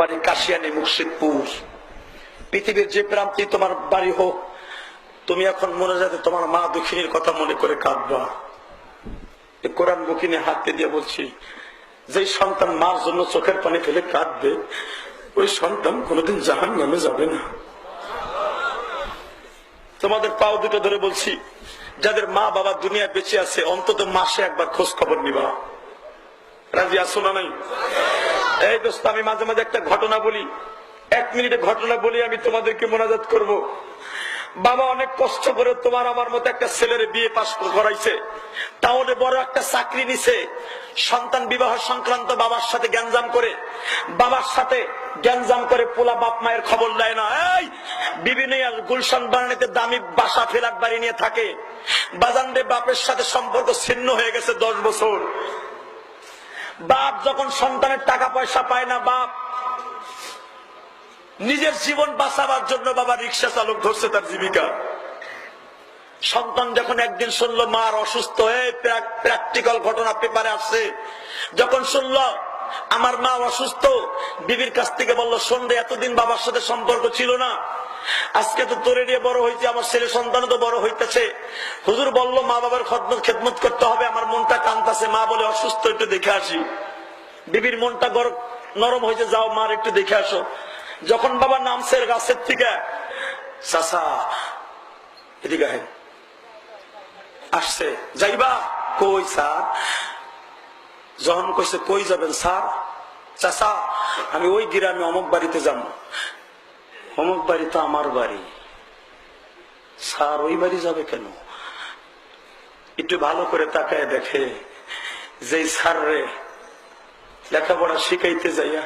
বাড়ি কাশিয়ানী মুর্শিদপুর। পৃথিবীর যে প্রান্তে তোমার বাড়ি হোক, তুমি এখন মনে যাতে তোমার মা দুঃখিনীর কথা মনে করে কাঁদবা। কোরআন বুকিনে হাতে দিয়ে বলছি, যে সন্তান মার জন্য চোখের পানি ফেলে কাঁদবে, ওই সন্তান কোনোদিন জাহান্নামে যাবে না। তোমাদের পাও দুটো ধরে বলছি, যাদের মা বাবা দুনিয়া বেঁচে আছে, অন্তত মাসে একবার খোঁজ খবর নিবা। রাজি আছো না নাই? এই দোস্ত, আমি মাঝে মাঝে একটা ঘটনা বলি, 1 মিনিটে ঘটনা বলি, আমি তোমাদেরকে মোনাজাত করব। বাবা অনেক কষ্ট করে তোমার আমার মতো একটা ছেলের বিয়ে পাশ করাইছে, টাউনে বড় একটা চাকরি নিছে। সন্তান বিবাহ সংক্রান্ত বাবার সাথে গ্যাঞ্জাম করে পোলা বাপ মায়ের খবর দেয় না। এই বিভিন্ন গুলশান বানানিতে দামি বাসা ফ্ল্যাট বাড়ি নিয়ে থাকে। বাজানরে বাপের সাথে সম্পর্ক ছিন্ন হয়ে গেছে 10 বছর। বাপ যখন সন্তানের টাকা পয়সা পায় না, বাপ নিজের জীবন বাঁচাবার জন্য বাবা রিক্সা চালক ধরছে তার জীবিকা। সন্তান যখন একদিন শুনলো মার অসুস্থ, প্র্যাকটিক্যাল ঘটনা পেপারে আসছে, যখন শুনলো আমার মা অসুস্থ, বিবির কাছ থেকে বললো, শোন রে, এতদিন বাবার সাথে সম্পর্ক ছিল না, আজকে তো তোরে নিয়ে বড় হয়েছে, আমার ছেলে সন্তানও তো বড় হইতেছে। হুজুর বললো মা বাবার খেদমত করতে হবে, আমার মনটা কাঁদতাছে। মা বলে অসুস্থ, একটু দেখে আসি। বিবির মনটা নরম হয়েছে, যাও মার একটু দেখে আসো। যখন বাবা নামছে গাছের থেকে, চাচা এদিকে আসছে, যাইবা কই স্যার? যখন কইছে কই যাবেন স্যার? চাচা আমি ওই গ্রামে অমুক বাড়িতে যাব। অমুক বাড়ি তো আমার বাড়ি। স্যার ওই বাড়ি যাবে কেন? একটু ভালো করে তাকায় দেখে, যে স্যার রে লেখাপড়া শিখাইতে যাইয়া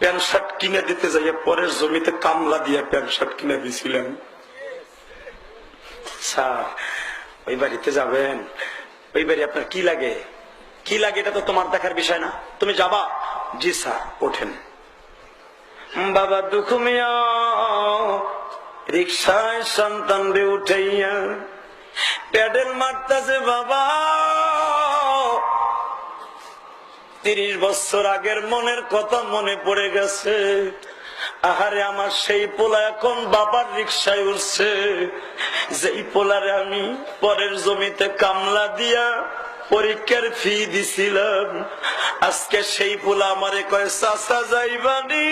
প্যান্ট শার্ট কিনে দিতে যাইয়া পরের জমিতে কামলা দিয়া প্যান্ট শার্ট কিনে দিছিলেন। স্যার ওই বাড়িতে যাবেন? ওই বাড়ি আপনার কি লাগে? কি লাগে এটা তো তোমার দেখার বিষয় না, তুমি যাবা? জি স্যার, ওঠেন। বাবা দুঃখ মিয়া রিক্সায় সন্তান রে উঠাইয়া প্যাডেল মারতেছে। বাবা 30 বছর আগের মনের কথা মনে পড়ে গেছে। আহারে আমার সেই পোলা এখন বাবার রিক্সায় উঠছে, যেই পোলারে আমি পরের জমিতে কামলা দিয়া পরীক্ষার ফি দিছিলাম। আজকে সেই পোলা আমারে কয়, চাচা যাইবানি?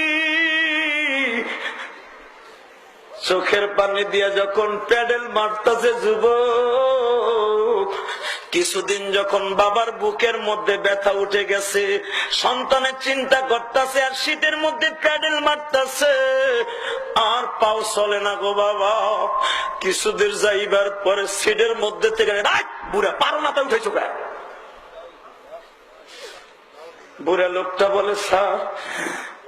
চোখের পানি দিয়া যখন প্যাডেল মারতাছে যুবক, কিছুদিন যখন বাবার বুকের মধ্যে ব্যথা উঠে গেছে, সন্তানের চিন্তা করতেছে আর শীতের মধ্যে প্যাডেল মারতেছে, আর পাও চলে না গো বাবা। কিছুদিন যাইবার পরে সিটের মধ্যে থেকে বুড়া পারো না, তা উঠেছো। বুড়া লোকটা বলে, স্যার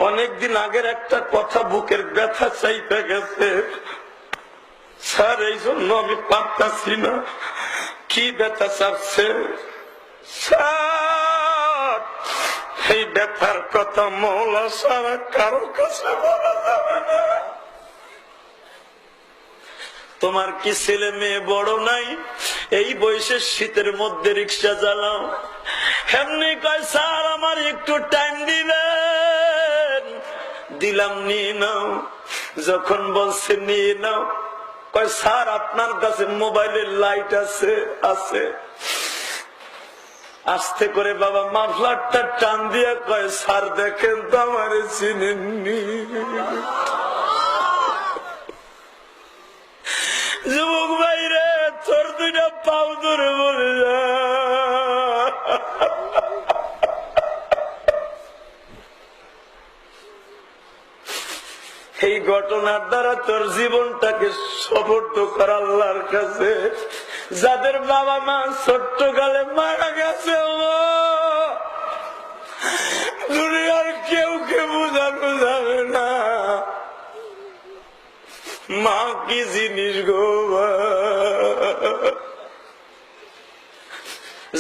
অনেকদিন আগের একটা কথা বুকের ব্যথা চাইতে গেছে স্যার, এই জন্য আমি পারতাছি না। কি ব্যথা চাচ্ছে স্যার? এই ব্যথার কথা মওলা সারা কারো কাছে বলা যাবে না। তোমার কি ছেলে মেয়ে বড় নাই? এই বয়সে শীতের মধ্যে রিক্সা চালাও। এমনি কয়, স্যার আমার একটু টাইম দিবেন? দিলাম, নিয়ে নাও। যখন বলছে নিয়ে নাও, কয় স্যার আপনার কাছে মোবাইলের লাইট আছে? আছে। আস্তে করে বাবা মাফলারটা টান দিয়ে কয়, স্যার দেখেন তো আমারে চিনেননি। যুবক ভাই রে, তোর 2টা পাও ধরে বলে যা, এই ঘটনার দ্বারা তোর জীবনটাকে সমর্থ কর আল্লাহর কাছে। যাদের বাবা মা ছোট্ট কালে মারা গেছে, দুনিয়ার কেউ বোঝানো যাবে না মা কি জিনিস গো।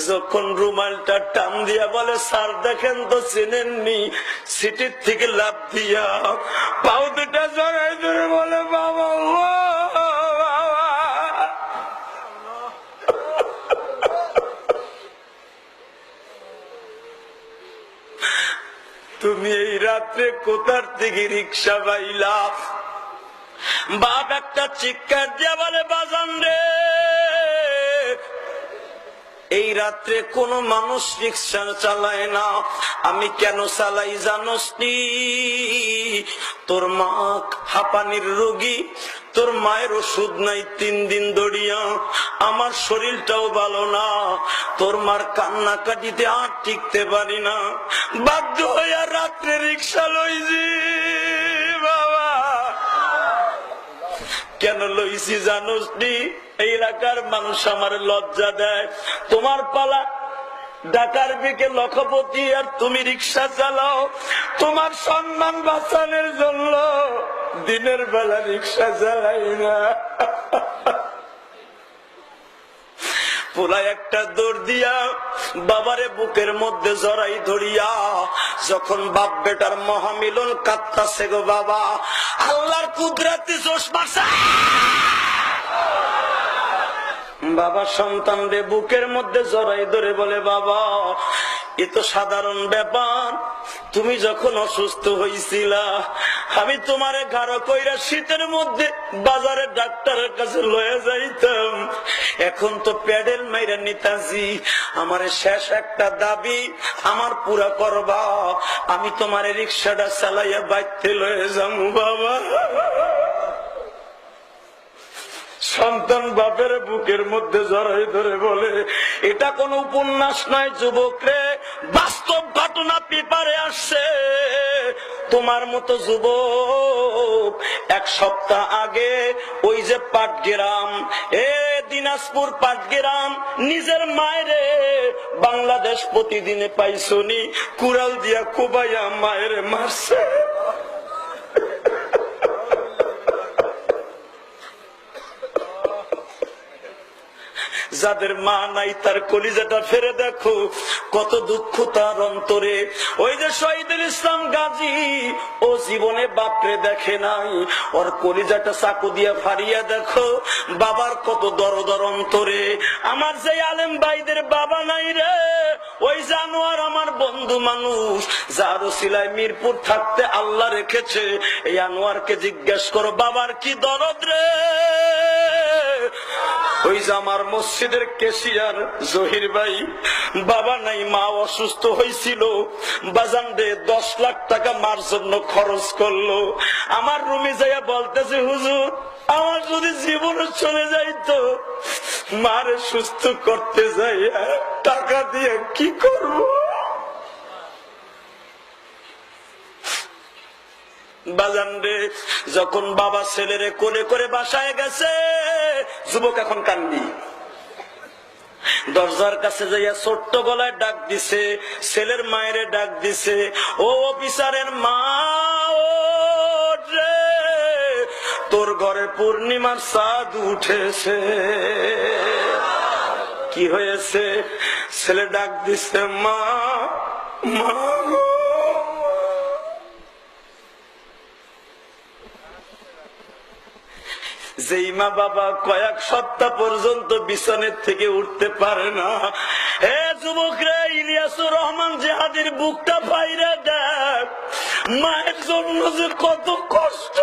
যখন রুমালটা টান দিয়া বলে, স্যার দেখেন তো চিনেননি, সিটির থেকে লাফ দিয়া পাও 2টা জড়াই ধরে বলে, বাবা তুমি এই রাত্রে কোথার থেকে রিক্সা পাইলা? বাপ একটা চিৎকার দিয়া বলে, বাজান রে, এই রাত্রে কোন মানুষ রিক্সা চালায় না, আমি কেন চালাই জানোস নি? তোর মা হাঁপানির রোগী, তোর মায়ের ওষুধ নাই 3 দিন ধরিয়া, আমার শরীরটাও ভালো না, তোর মার কান্নাকাটিতে আর টিকতে পারি না, বাধ্য হইয়া রাত্রে রিক্সা লইছি। বাবা কেন লইছি জানোস নি? এই এলাকার মানুষ আমার লজ্জা দেয়, তোমার পালা ঢাকার বিকে লক্ষপতি আর তুমি রিক্সা চালাও, তোমার সম্মান বাঁচানোর জন্য দিনের বেলা রিক্সা চালাই না। পোলায় একটা দৌড় দিয়া বাবারে বুকের মধ্যে জড়াই ধরিয়া, যখন বাপ বেটার মহামিলন কাঁদতাছে গো বাবা, আল্লাহর কুদরতি জোশ মারছে। বাবা সন্তানরে বুকের মধ্যে জড়াই ধরে বলে, বাবা এ তো সাধারণ ব্যাপার, তুমি যখন অসুস্থ হইছিলা আমি তোমারে গাঢ় কইরা শীতের মধ্যে বাজারে ডাক্তারের কাছে লয়ে যাইতাম, এখন তো প্যাডেল মাইরা নিতাছি, আমারে শেষ একটা দাবি আমার পুরা করবা, আমি তোমারে রিক্সাটা চালাইয়া বাইতে লয়ে যাবো। বাবা সন্তান বাপের বুকের মধ্যে জড়াই ধরে বলে, এটা কোন উপন্যাস নয় যুবক রে, বাস্তব ঘটনা পেপারে আসছে। তোমার মতো যুবক 1 সপ্তাহ আগে ওই যে পাটগ্রাম, দিনাজপুর পাটগ্রাম, নিজের মায়েরে বাংলাদেশ প্রতিদিনে পাইছনি, কুড়াল দিয়া কোবাইয়া মায়েরে মারছে। যাদের মা নাই তার কলিজাটা ফেরে দেখো, কত দুঃখ তার অন্তরে। ওই যে শহীদুল ইসলাম গাজী, ও জীবনে বাপরে দেখে নাই, ওর কলিজাটা চাকু দিয়া ফাড়িয়া দেখো, বাবার কত দরদর অন্তরে। আমার যে আলেম ভাইদের বাবা নাই রে, ওই জানোয়ার আমার বন্ধু মানুষ, যার ওসিলায় মিরপুর থাকতে আল্লাহ রেখেছে, এই আনোয়ারকে জিজ্ঞেস করো বাবার কি দরদ রে। ওই যে আমার মসজিদের কেশিয়ার জহির ভাই, বাবা নাই, মা অসুস্থ হয়েছিল, বাজান দে 10 লাখ টাকা মার জন্য খরচ করলো। আমার রুমে যাইয়া বলতেছে, হুজুর আমার যদি জীবন চলে যাইতো, মারে সুস্থ করতে যাইয়া টাকা দিয়ে কি করব? বাজান রে, যখন বাবা ছেলেরে কোলে করে বাসায় গেছে, যুবক এখন কান্দি, দরজার কাছে যাইয়া ছোট্ট গলায় ডাক দিছে, ছেলের মায়ের ডাক দিছে, ও অফিসারের মা, ও রে, তোর ঘরে পূর্ণিমার চাঁদ উঠেছে। কি হয়েছে? ছেলে ডাক দিছে, মা, মা। যেই মা বাবা কয়েক সপ্তাহ পর্যন্ত বিছানের থেকে উঠতে পারে না, হে যুবক রে, ইলিয়াসুর রহমান জিহাদির বুকটা বাইরে দেখ, মায়ের জন্য যে কত কষ্ট।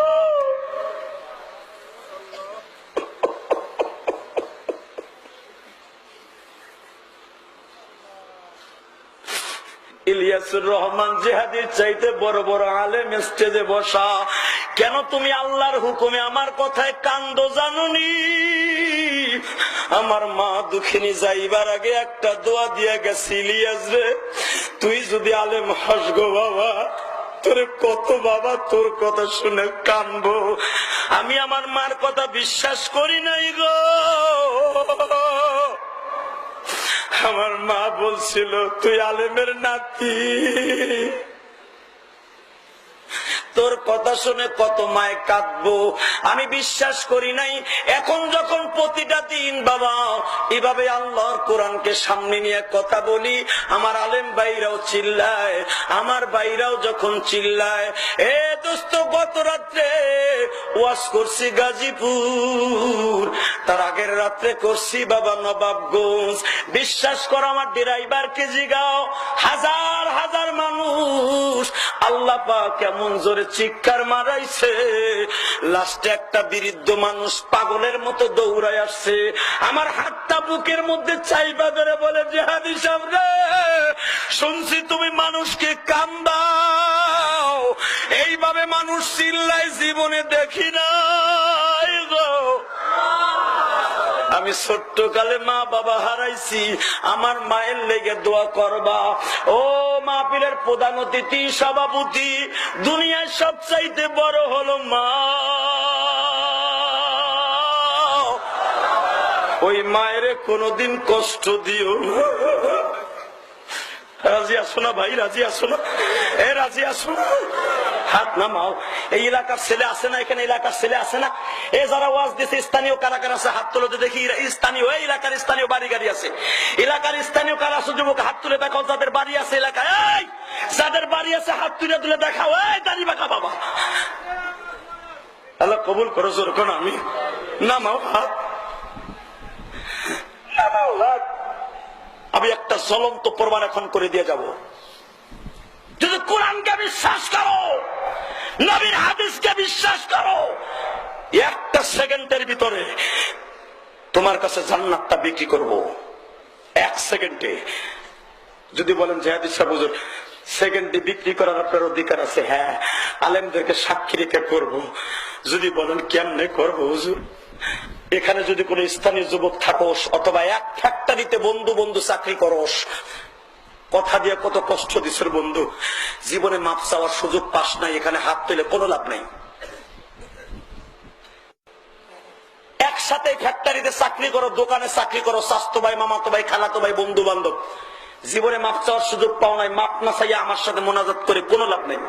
ইলিয়াসুর রহমান জিহাদির চাইতে বড় বড় আলেম স্টেজে বসা, কেন তুমি আল্লাহর হুকুমে আমার কথায় কান্দো জানুনি? আমার মা দুঃখিনী যাইবার আগে একটা দোয়া দিয়া গেছে, ইলিয়াস রে, তুই যদি আলেম হস গো বাবা, তোরে কত বাবা তোর কথা শুনে কানবো, আমি আমার মার কথা বিশ্বাস করি নাই গো। আমার মা বলছিল তুই আলেমের নাতি, তোর কথা শুনে কত মায় কাঁদবো, আমি বিশ্বাস করি নাই। এখন যখন প্রতিটা দিন বাবা এভাবে আল্লাহর কোরআনকে সামনে নিয়ে কথা বলি, আমার আলেম ভাইরাও চিল্লায়, আমার ভাইরাও যখন চিল্লায়, এ দোস্ত গত রাত্রে ওয়াজ করছি গাজীপুর, তার আগের রাত্রে করছি বাবা নবাবগঞ্জ। বিশ্বাস করো, আমার ড্রাইভারকে জিগাও, হাজার হাজার মানুষ আল্লাহ পাক কেমন জোরে চিৎকার মারাইছে। লাস্টে একটা বৃদ্ধ মানুষ পাগলের মতো দৌড়ায় আসছে, আমার হাতটা বুকের মধ্যে চাইবা ধরে বলে, জিহাদি সাহেব রে, শুনছি তুমি মানুষকে কান্দাও, এইভাবে মানুষ চিল্লাই জীবনে দেখি নাই গো। আমি ছোট্ট কালে মা বাবা হারাইছি, আমার মায়ের লেগে দোয়া করবা। ও মাহফিলের প্রধান অতিথি সভাপতি, দুনিয়ার সবচাইতে বড় হলো মা। ওই মায়ের কোনদিন কষ্ট দিও না। রাজি আসো না ভাই? রাজি আসো না? এ রাজি আসো না? হাত নামাও। এই এলাকার ছেলে আছে না? এখানে এলাকার ছেলে আছে না? এ যারা ওয়াজ দিছে স্থানীয় কারা কারা আছে হাত তুলে দেখি। স্থানীয়, এই এলাকার স্থানীয় বাড়ি গাড়ি আছে, এলাকার স্থানীয় কারা আছে যুবক হাত তুলে দেখাও। যাদের বাড়ি আছে এলাকায়, এই যাদের বাড়ি আছে হাত তুলে তুলে দেখাও। এই দাড়ি বাঁকা বাবা, আল্লাহ কবুল করো। জোর করো আমি নামাও হাত, নামাও হাত। আমি একটা জ্বলন্ত প্রমাণ এখন করে দিয়ে যাব। যদি কোরআনকে বিশ্বাস করো, নবীর হাদিসকে বিশ্বাস করো, একটা সেকেন্ডের ভিতরে তোমার কাছে জান্নাতটা বিক্রি করব। এক সেকেন্ডে। যদি বলেন জিহাদি সাহেব হুজুর সেকেন্ডে বিক্রি করার আপনার অধিকার আছে, হ্যাঁ, আলেমদেরকে সাক্ষী রেখে করব। যদি বলেন কেমনে করব হুজুর, এখানে যদি কোন স্থানীয় যুবক থাকোস, অথবা এক ফ্যাক্টরিতে বন্ধু বন্ধু চাকরি করস, কথা দিয়ে কত কষ্ট দিছের বন্ধু, জীবনে মাপ চাওয়ার সুযোগ পাস নাই, এখানে হাত তুলে কোনো লাভ নাই। একসাথে ফ্যাক্টরিতে চাকরি করো, দোকানে চাকরি করো, স্বাস্থ্য ভাই, মামাতো ভাই, খালাতো ভাই, বন্ধু বান্ধব, জীবনে মাপ চাওয়ার সুযোগ পাও নাই, মাপ না চাইয়া আমার সাথে মোনাজাত করে কোনো লাভ নেই।